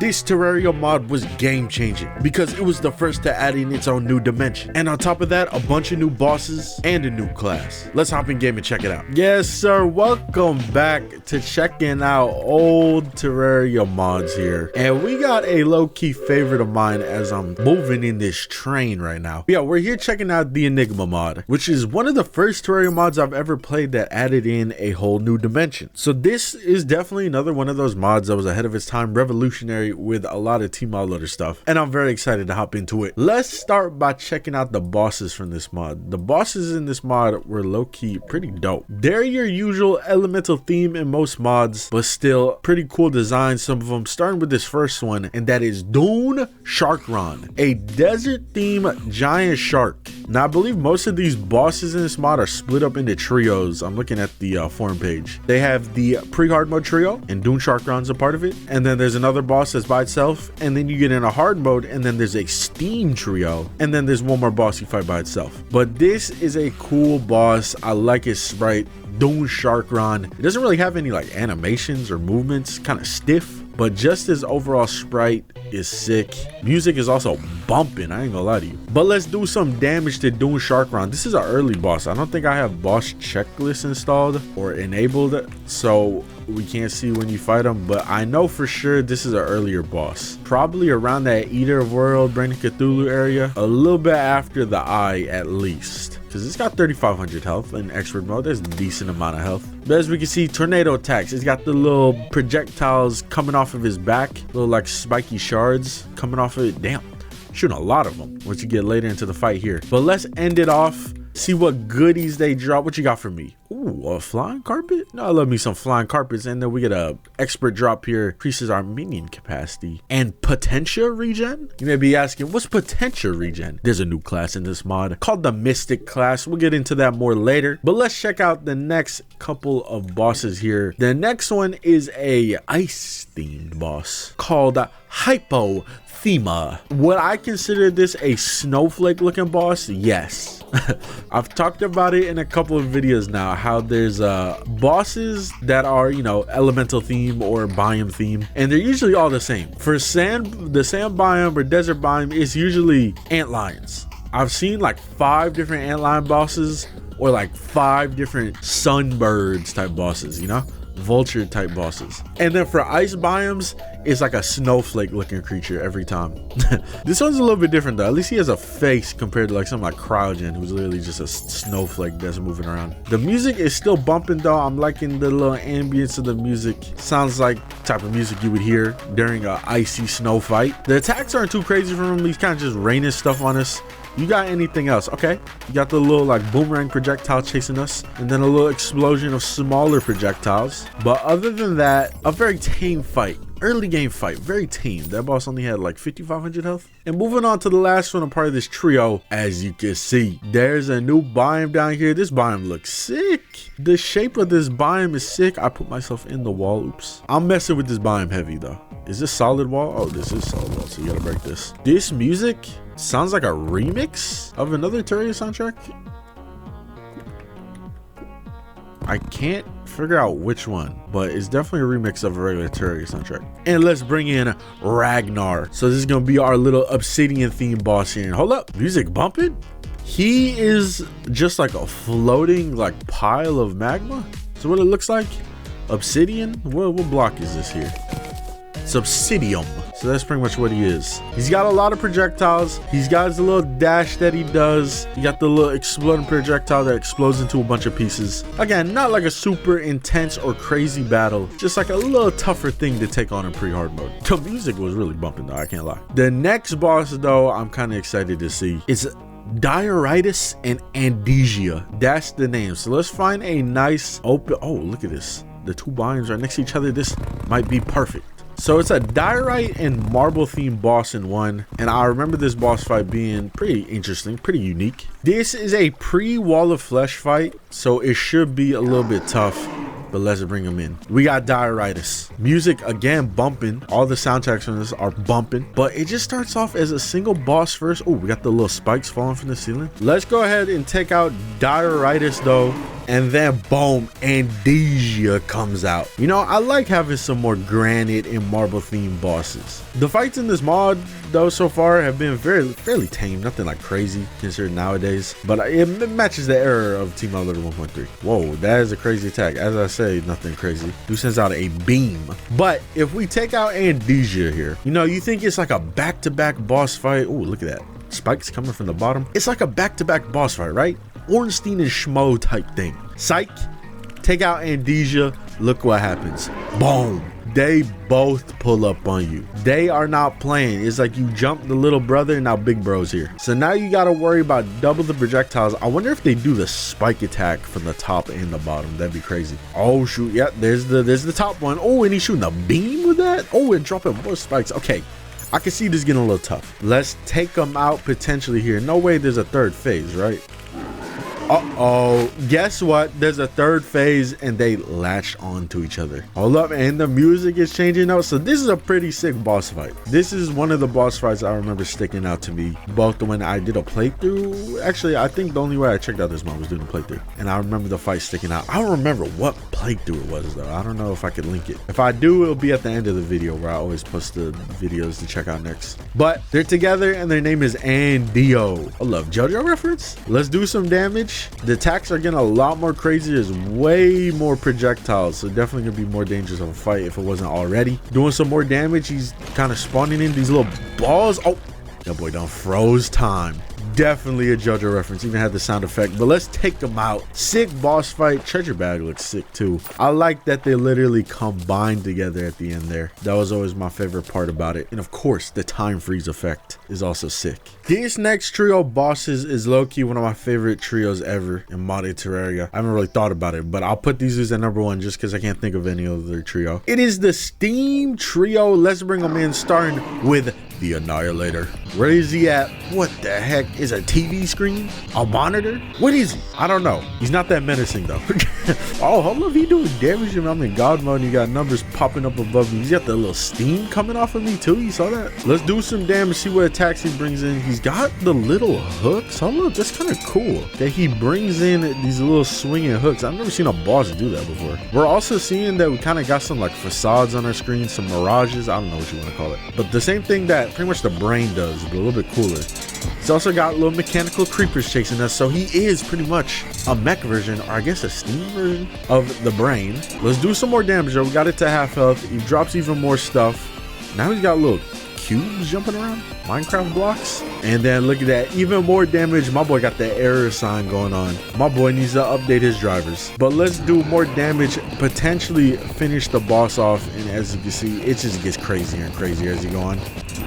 This Terraria mod was game changing because it was the first to add in its own new dimension. And on top of that, a bunch of new bosses and a new class. Let's hop in game and check it out. Yes, sir. Welcome back to checking out old Terraria mods here. And we got a low-key favorite of mine as I'm moving in this train right now. Yeah, we're here checking out the Enigma mod, which is one of the first Terraria mods I've ever played that added in a whole new dimension. So this is definitely another one of those mods that was ahead of its time, revolutionary with a lot of team loader stuff, and I'm very excited to hop into it. Let's start by checking out the bosses from this mod. The bosses in this mod were low-key pretty dope. They're your usual elemental theme in most mods, but still pretty cool design, some of them, starting with this first one, and that is Dune Sharkron, a desert themed giant shark. Now I believe most of these bosses in this mod are split up into trios. I'm looking at the forum page. They have the pre-hard mode trio, and Dune Sharkron's a part of it, and then there's another boss that's by itself, and then you get in a hard mode, and then there's a steam trio, and then there's one more boss you fight by itself. But this is a cool boss. I like his sprite, Dune Sharkron. It doesn't really have any like animations or movements, kind of stiff, but just his overall sprite is sick. Music is also bumping, I ain't gonna lie to you. But let's do some damage to Dune Sharkron. This is an early boss. I don't think I have boss checklist installed or enabled, so we can't see when you fight him, but I know for sure this is an earlier boss. Probably around that Eater of World, Brain of Cthulhu area, a little bit after the Eye at least. Because it's got 3,500 health in expert mode. There's a decent amount of health. But as we can see, tornado attacks. It's got the little projectiles coming off of his back. Little like spiky shards coming off of it. Damn, shooting a lot of them once you get later into the fight here. But let's end it off. See what goodies they drop. What you got for me? Ooh, a flying carpet? No, I love me some flying carpets. And then we get a expert drop here. Increases our minion capacity. And Potentia regen? You may be asking, what's Potentia regen? There's a new class in this mod called the Mystic class. We'll get into that more later. But let's check out the next couple of bosses here. The next one is a ice-themed boss called Hypothema. Would I consider this a snowflake looking boss? Yes. I've talked about it in a couple of videos now, how there's bosses that are, you know, elemental theme or biome theme, and they're usually all the same. For the sand biome or desert biome, it's usually antlions. I've seen like 5 different antlion bosses or like 5 different sunbirds type bosses, you know, vulture type bosses. And then for ice biomes, it's like a snowflake looking creature every time. This one's a little bit different though. At least he has a face compared to like something like Cryogen, who's literally just a snowflake that's moving around. The music is still bumping though. I'm liking the little ambience of the music. Sounds like type of music you would hear during a icy snow fight. The attacks aren't too crazy from him. He's kind of just raining stuff on us. You got anything else? Okay, you got the little like boomerang projectile chasing us, and then a little explosion of smaller projectiles. But other than that, a very tame fight. Early game fight, very tame. That boss only had like 5,500 health. And moving on to the last one, I'm part of this trio. As you can see, there's a new biome down here. This biome looks sick. The shape of this biome is sick. I put myself in the wall. Oops. I'm messing with this biome heavy though. Is this solid wall? Oh, this is solid wall, so you gotta break this. This music sounds like a remix of another Terraria soundtrack. I can't figure out which one, but it's definitely a remix of a regular Terraria soundtrack. And let's bring in Ragnar. So this is gonna be our little Obsidian themed boss here. And hold up, music bumping? He is just like a floating like pile of magma. So what it looks like, Obsidian. What block is this here? It's Obsidium. So that's pretty much what he is. He's got a lot of projectiles. He's got his little dash that he does. You got the little exploding projectile that explodes into a bunch of pieces. Again, not like a super intense or crazy battle, just like a little tougher thing to take on in pre-hard mode. The music was really bumping though, I can't lie. The next boss though, I'm kind of excited to see. It's Diartis Andia. That's the name. So let's find a nice open, oh, look at this. The 2 biomes right next to each other. This might be perfect. So it's a diorite and marble themed boss in one, and I remember this boss fight being pretty interesting, pretty unique. This is a pre-Wall of Flesh fight, so it should be a little bit tough, but let's bring him in. We got Diartis. Music again bumping. All the soundtracks from this are bumping, but it just starts off as a single boss first. Oh, we got the little spikes falling from the ceiling. Let's go ahead and take out Diartis though. And then boom, Andia comes out. You know, I like having some more granite and marble themed bosses. The fights in this mod though so far have been fairly tame, nothing like crazy considered nowadays, but it matches the era of Team Annihilator 1.3. Whoa, that is a crazy attack. As I say, nothing crazy. Who sends out a beam? But if we take out Andia here, you know, you think it's like a back-to-back boss fight. Oh, look at that. Spikes coming from the bottom. It's like a back-to-back boss fight, right? Ornstein and Schmo type thing. Psych, take out Andia, look what happens. Boom. They both pull up on you. They are not playing. It's like you jump the little brother and now big bro's here. So now you got to worry about double the projectiles. I wonder if they do the spike attack from the top and the bottom. That'd be crazy. Oh shoot, yeah, there's the top one. Oh, and he's shooting a beam with that. Oh, and dropping more spikes. Okay, I can see this getting a little tough. Let's take them out potentially here. No way there's a third phase, right? Uh-oh, guess what? There's a third phase and they latch onto each other. Hold up, and the music is changing now. So this is a pretty sick boss fight. This is one of the boss fights I remember sticking out to me, both when I did a playthrough. Actually, I think the only way I checked out this mod was doing a playthrough, and I remember the fight sticking out. I don't remember what playthrough it was though. I don't know if I could link it. If I do, it'll be at the end of the video where I always post the videos to check out next. But they're together and their name is Andio. I love JoJo reference. Let's do some damage. The attacks are getting a lot more crazy. There's way more projectiles, so definitely gonna be more dangerous of a fight if it wasn't already. Doing some more damage. He's kind of spawning in these little balls. Oh, that boy done froze time. Definitely a JoJo reference, even had the sound effect. But let's take them out. Sick boss fight. Treasure bag looks sick too. I like that they literally combined together at the end there. That was always my favorite part about it. And of course, the time freeze effect is also sick. This next trio of bosses is low-key one of my favorite trios ever in modded Terraria. I haven't really thought about it, but I'll put these as at number one just because I can't think of any other trio. It is the Steam Trio. Let's bring them in, starting with the Annihilator. Where is he at? What the heck? Is a TV screen? A monitor? What is he? I don't know. He's not that menacing though. Oh, hold up, he doing damage. I'm in God mode and you got numbers popping up above me. He's got the little steam coming off of me too. You saw that? Let's do some damage, see what attacks he brings in. He's got the little hooks. Hold up, that's kind of cool that he brings in these little swinging hooks. I've never seen a boss do that before. We're also seeing that we kind of got some like facades on our screen, some mirages. I don't know what you want to call it, but the same thing that pretty much the brain does, but a little bit cooler. He's also got little mechanical creepers chasing us, so he is pretty much a mech version, or I guess a steam version of the brain. Let's do some more damage though. We got it to half health. He drops even more stuff. Now he's got little cubes jumping around, Minecraft blocks. And then look at that, even more damage. My boy got the error sign going on. My boy needs to update his drivers. But let's do more damage, potentially finish the boss off. And as you can see, it just gets crazier and crazier as you go on.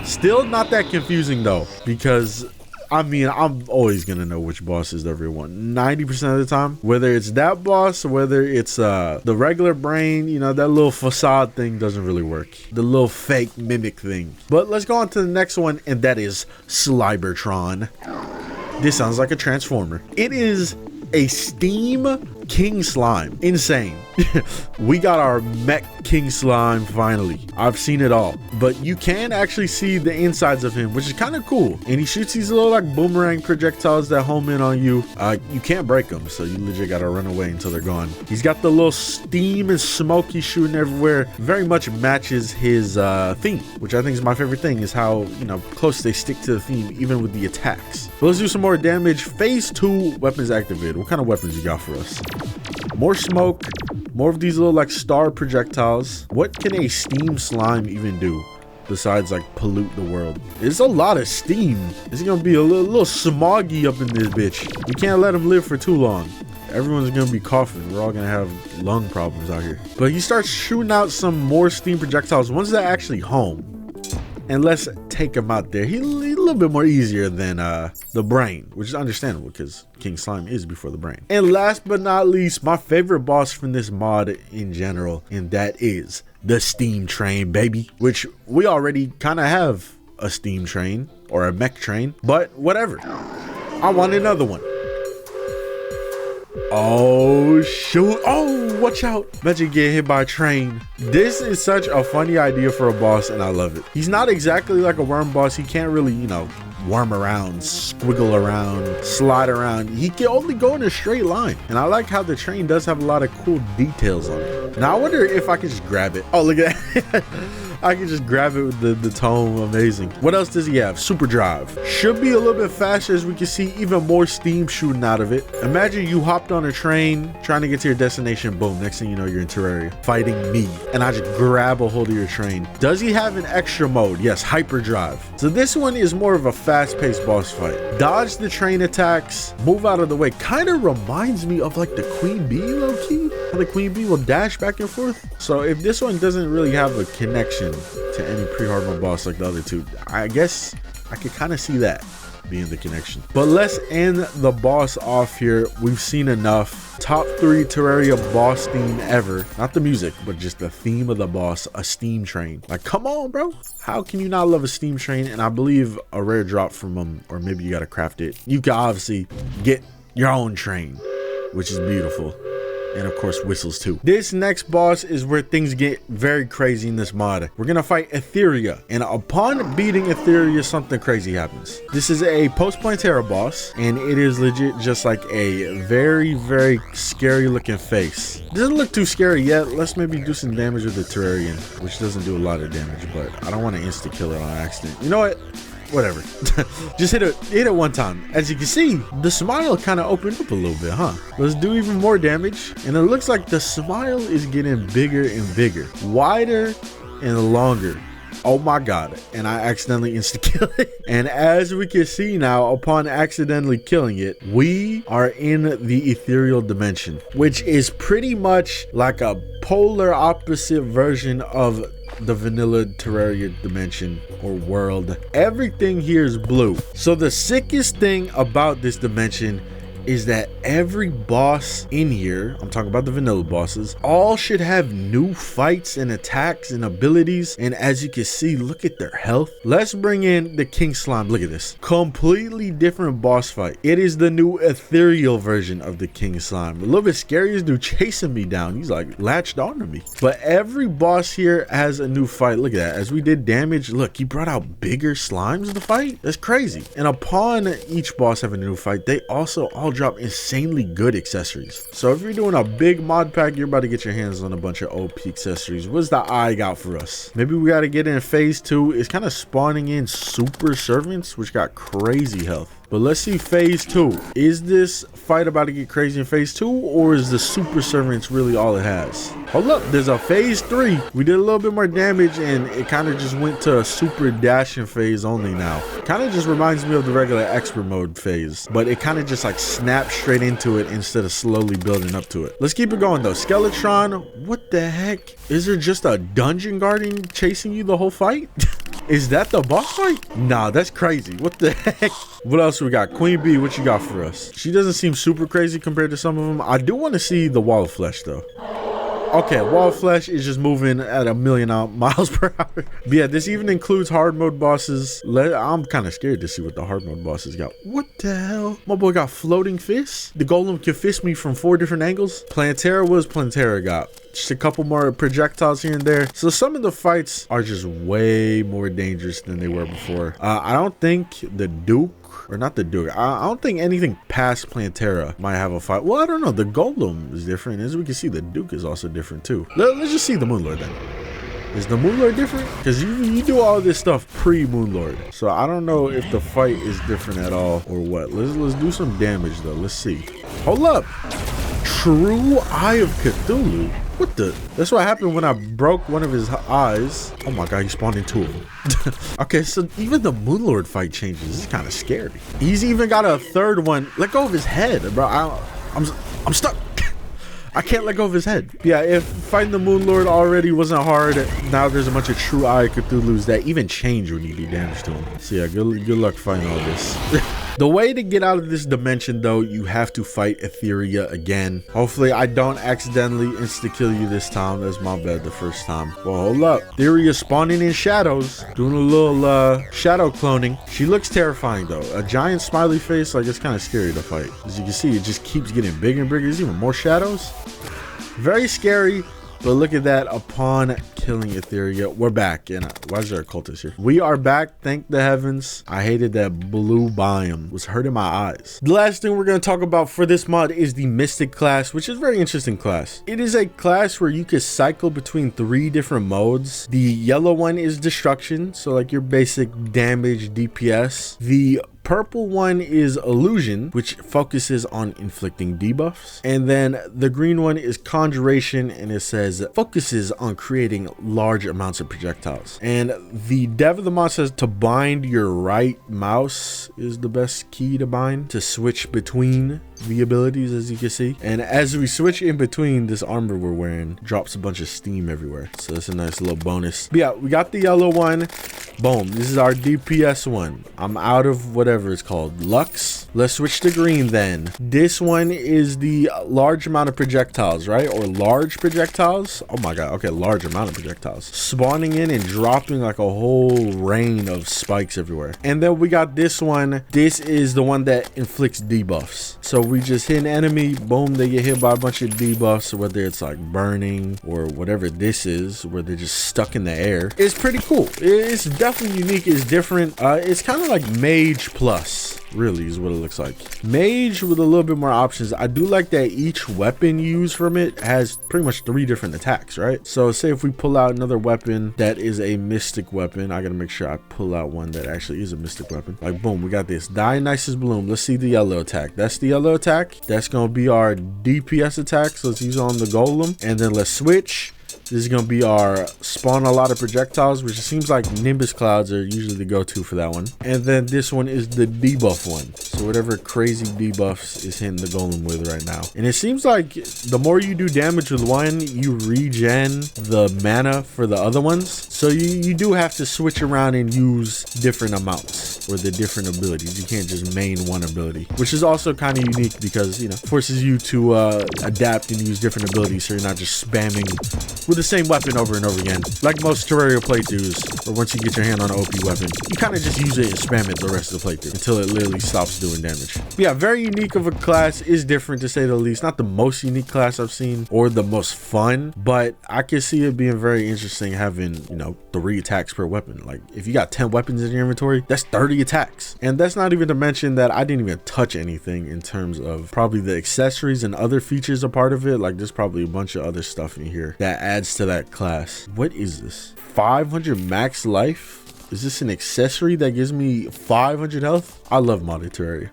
Still not that confusing though, because I mean, I'm always gonna know which boss is everyone 90% of the time, whether it's that boss or whether it's the regular brain. You know, that little facade thing doesn't really work, the little fake mimic thing. But let's go on to the next one, and that is Sabertron. This sounds like a transformer. It is a Steam King Slime. Insane. We got our mech King Slime finally. I've seen it all, but you can actually see the insides of him, which is kind of cool. And he shoots these little like boomerang projectiles that home in on you. You can't break them, so you legit gotta run away until they're gone. He's got the little steam and smoke he's shooting everywhere. Very much matches his theme, which I think is my favorite thing, is how, you know, close they stick to the theme even with the attacks. But let's do some more damage. Phase 2 weapons activated. What kind of weapons you got for us? More smoke, more of these little like star projectiles. What can a steam slime even do besides like pollute the world? It's a lot of steam. It's gonna be a little smoggy up in this bitch. We can't let him live for too long. Everyone's gonna be coughing. We're all gonna have lung problems out here. But he starts shooting out some more steam projectiles, ones that actually home. And let's take him out there. He's a little bit more easier than the brain, which is understandable because King Slime is before the brain. And last but not least, my favorite boss from this mod in general, and that is the steam train, baby. Which we already kind of have a steam train or a mech train, but whatever. I want another one. Oh shoot. Oh, watch out. Bet you get hit by a train. This is such a funny idea for a boss, and I love it. He's not exactly like a worm boss. He can't really, you know, worm around, squiggle around, slide around. He can only go in a straight line. And I like how the train does have a lot of cool details on it. Now I wonder if I can just grab it. Oh, look at that. I can just grab it with the tome. Amazing. What else does he have? Super drive. Should be a little bit faster, as we can see even more steam shooting out of it. Imagine you hopped on a train trying to get to your destination. Boom. Next thing you know, you're in Terraria fighting me. And I just grab a hold of your train. Does he have an extra mode? Yes, hyperdrive. So this one is more of a fast-paced boss fight. Dodge the train attacks. Move out of the way. Kind of reminds me of like the Queen Bee low-key. How the Queen Bee will dash back and forth. So if this one doesn't really have a connection to any pre-hard mode boss like the other two, I guess I could kind of see that being the connection. But let's end the boss off here. We've seen enough. Top 3 Terraria boss theme ever. Not the music, but just the theme of the boss, a steam train. Like, come on, bro. How can you not love a steam train? And I believe a rare drop from them, or maybe you gotta craft it. You can obviously get your own train, which is beautiful. And of course whistles too. This next boss is where things get very crazy in this mod. We're gonna fight Ethereal, and upon beating Ethereal, something crazy happens. This is a post-Plantera boss, and it is legit just like a very, very scary looking face. Doesn't look too scary yet. Let's maybe do some damage with the Terrarian, which doesn't do a lot of damage, but I don't want to insta kill it on accident. You know what? Whatever. Just hit it one time. As you can see, the smile kind of opened up a little bit, huh? Let's do even more damage. And it looks like the smile is getting bigger and bigger, wider and longer. Oh my god. And I accidentally insta-killed it. And as we can see now, upon accidentally killing it, we are in the Ethereal Dimension, which is pretty much like a polar opposite version of the vanilla Terraria dimension or world. Everything here is blue. So the sickest thing about this dimension is that every boss in here, I'm talking about the vanilla bosses, all should have new fights and attacks and abilities. And as you can see, look at their health. Let's bring in the King Slime. Look at this. Completely different boss fight. It is the new ethereal version of the King Slime. A little bit scary. This dude chasing me down. He's like latched onto me. But every boss here has a new fight. Look at that. As we did damage, look, he brought out bigger slimes to fight. That's crazy. And upon each boss having a new fight, they also all drop insanely good accessories. So if you're doing a big mod pack, you're about to get your hands on a bunch of OP accessories. What's the eye got for us? Maybe we got to get in phase 2. It's kind of spawning in super servants, which got crazy health. But let's see phase 2. Is this fight about to get crazy in phase 2, or is the super servants really all it has? Hold up, there's a phase 3. We did a little bit more damage, and it kind of just went to a super dashing phase only now. Kind of just reminds me of the regular expert mode phase, but it kind of just like snaps straight into it instead of slowly building up to it. Let's keep it going though. Skeletron, what the heck? Is there just a dungeon guardian chasing you the whole fight? Is that the boss fight? Nah, that's crazy. What the heck? What else we got? Queen Bee, what you got for us? She doesn't seem super crazy compared to some of them. I do want to see the wall of flesh though. Okay, wall of flesh is just moving at 1,000,000 miles per hour. But yeah, this even includes hard mode bosses. I'm kind of scared to see what the hard mode bosses got. What the hell? My boy got floating fists. The golem can fist me from 4 different angles. Plantera was Plantera got. Just a couple more projectiles here and there. So some of the fights are just way more dangerous than they were before. I don't think the Duke, or not the Duke, I don't think anything past Plantera might have a fight. Well, I don't know. The Golem is different. As we can see, the Duke is also different too. Let's just see the Moonlord then. Is the Moonlord different? Because you do all this stuff pre-Moonlord. So I don't know if the fight is different at all or what. Let's do some damage though. Let's see. Hold up. True Eye of Cthulhu? What the? That's what happened when I broke one of his eyes. Oh my god, he spawned in 2 of them. Okay, so even the Moonlord fight changes. This is kind of scary. He's even got a 3rd one. Let go of his head, bro. I'm stuck. I can't let go of his head. Yeah, if fighting the Moonlord already wasn't hard, now there's a bunch of True Eye Cthulhu's that even change when you do damage to them. So yeah, good luck fighting all this. The way to get out of this dimension though, you have to fight Ethereal again. Hopefully I don't accidentally insta-kill you this time. That's my bad the first time. Well, hold up. Ethereal spawning in shadows, doing a little shadow cloning. She looks terrifying though. A giant smiley face, like it's kind of scary to fight. As you can see, it just keeps getting bigger and bigger. There's even more shadows. Very scary, But look at that, upon killing Ethereal, we're back. And why is there a cultist here? We are back, thank the heavens. I hated that blue biome, was hurting my eyes. The last thing we're going to talk about for this mod is the Mystic class, which is a very interesting class. It is a class where you can cycle between 3 different modes. The yellow one is destruction, so like your basic damage DPS. The purple one is illusion, which focuses on inflicting debuffs, and then the green one is conjuration, and it says focuses on creating large amounts of projectiles. And the dev of the mod says to bind your right mouse is the best key to bind to switch between the abilities, as you can see. And as we switch in between, this armor we're wearing drops a bunch of steam everywhere, so that's a nice little bonus. But yeah, we got the yellow one. Boom, this is our DPS one. I'm out of whatever it's called, Lux. Let's switch to green then. This one is the large amount of projectiles, right? Or large projectiles. Oh my god, okay, large amount of projectiles spawning in and dropping like a whole rain of spikes everywhere. And then we got this one. This is the one that inflicts debuffs, so we just hit an enemy, boom, they get hit by a bunch of debuffs, whether it's like burning or whatever this is, where they're just stuck in the air. It's pretty cool. It's definitely unique. It's different. It's kind of like Mage Plus, really, is what it looks like. Mage with a little bit more options. I do like that each weapon you use from it has pretty much 3 different attacks, right? So say if we pull out another weapon that is a mystic weapon, I gotta make sure I pull out one that actually is a mystic weapon. Like boom, we got this Dionysus Bloom. Let's see the yellow attack. That's the yellow attack. That's gonna be our DPS attack, so let's use on the golem, and then let's switch. This is going to be our spawn a lot of projectiles, which it seems like Nimbus clouds are usually the go-to for that one. And then this one is the debuff one. So whatever crazy debuffs is hitting the golem with right now. And it seems like the more you do damage with one, you regen the mana for the other ones. So you do have to switch around and use different amounts or the different abilities. You can't just main one ability, which is also kind of unique because, you know, forces you to adapt and use different abilities, so you're not just spamming with the same weapon over and over again, like most Terraria playthroughs, or once you get your hand on an OP weapon, you kind of just use it and spam it the rest of the playthrough until it literally stops doing damage. But yeah, very unique of a class, is different to say the least. Not the most unique class I've seen or the most fun, but I can see it being very interesting having, you know, 3 attacks per weapon. Like if you got 10 weapons in your inventory, that's 30 attacks. And that's not even to mention that I didn't even touch anything in terms of probably the accessories and other features a part of it. Like there's probably a bunch of other stuff in here that adds to that class. What is this? 500 max life? Is this an accessory that gives me 500 health? I love modded Terraria.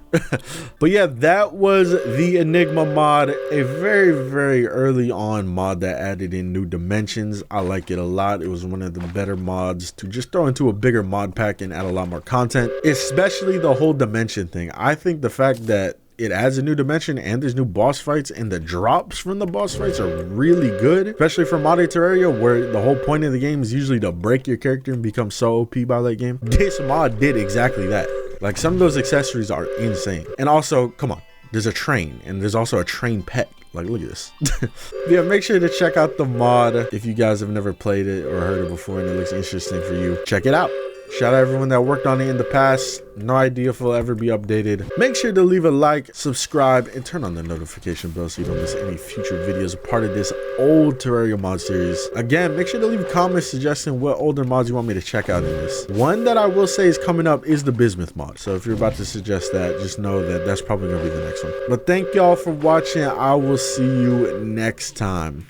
But yeah, that was the Enigma mod, a very, very early on mod that added in new dimensions. I like it a lot. It was one of the better mods to just throw into a bigger mod pack and add a lot more content, especially the whole dimension thing. I think the fact that it adds a new dimension and there's new boss fights, and the drops from the boss fights are really good, especially for modded Terraria, where the whole point of the game is usually to break your character and become so OP by late game. This mod did exactly that. Like some of those accessories are insane. And also, come on, there's a train, and there's also a train pet. Like, look at this. Yeah, make sure to check out the mod if you guys have never played it or heard it before and it looks interesting for you. Check it out. Shout out everyone that worked on it in the past. No idea if it'll ever be updated. Make sure to leave a like, subscribe, and turn on the notification bell so you don't miss any future videos a part of this old Terraria mod series. Again, make sure to leave a comment suggesting what older mods you want me to check out in this. One that I will say is coming up is the Bismuth mod. So if you're about to suggest that, just know that that's probably going to be the next one. But thank y'all for watching. I will see you next time.